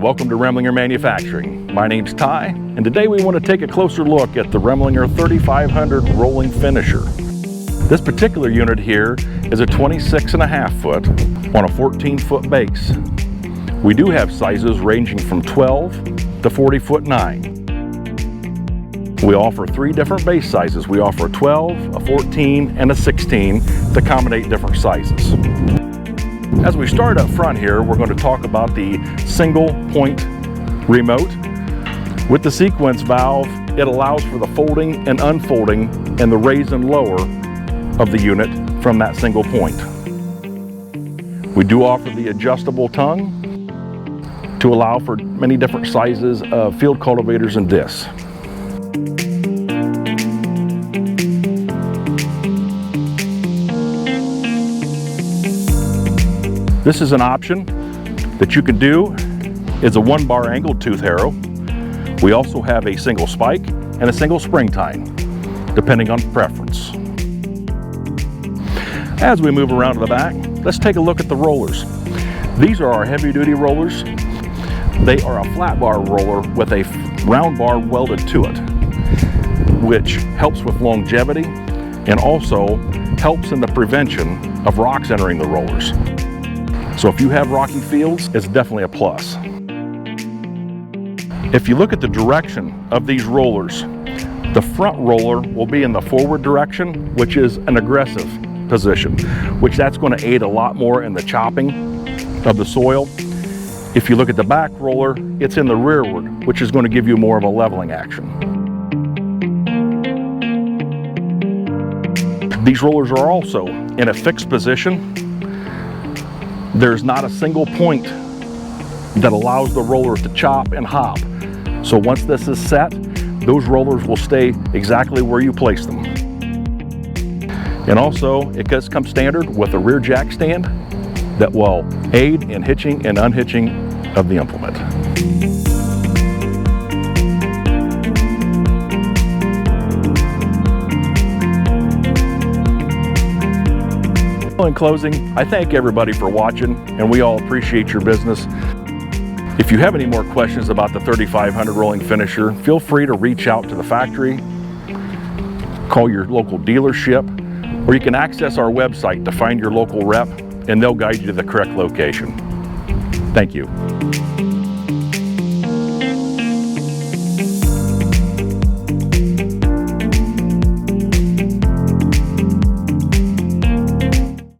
welcome to Remlinger Manufacturing. My name's Ty, and today we want to take a closer look at the Remlinger 3500 Rolling Finisher. This particular unit here is a 26.5 foot on a 14-foot base. We do have sizes ranging from 12 to 40'9". We offer 3 different base sizes. We offer a 12, a 14, and a 16 to accommodate different sizes. As we start up front here, we're going to talk about the single point remote. With the sequence valve, it allows for the folding and unfolding and the raise and lower of the unit from that single point. We do offer the adjustable tongue to allow for many different sizes of field cultivators and discs. This is an option that you can do. It's a 1-bar angled tooth harrow. We also have a single spike and a single spring tine, depending on preference. As we move around to the back, let's take a look at the rollers. These are our heavy-duty rollers. They are a flat bar roller with a round bar welded to it, which helps with longevity and also helps in the prevention of rocks entering the rollers. So if you have rocky fields, it's definitely a plus. If you look at the direction of these rollers, the front roller will be in the forward direction, which is an aggressive position, which that's going to aid a lot more in the chopping of the soil. If you look at the back roller, it's in the rearward, which is going to give you more of a leveling action. These rollers are also in a fixed position. There's not a single point that allows the rollers to chop and hop. So once this is set, those rollers will stay exactly where you place them. And also, it does come standard with a rear jack stand that will aid in hitching and unhitching of the implement. In closing, I thank everybody for watching, and we all appreciate your business. If you have any more questions about the 3500 Rolling Finisher, feel free to reach out to the factory, call your local dealership, or you can access our website to find your local rep, and they'll guide you to the correct location. Thank you.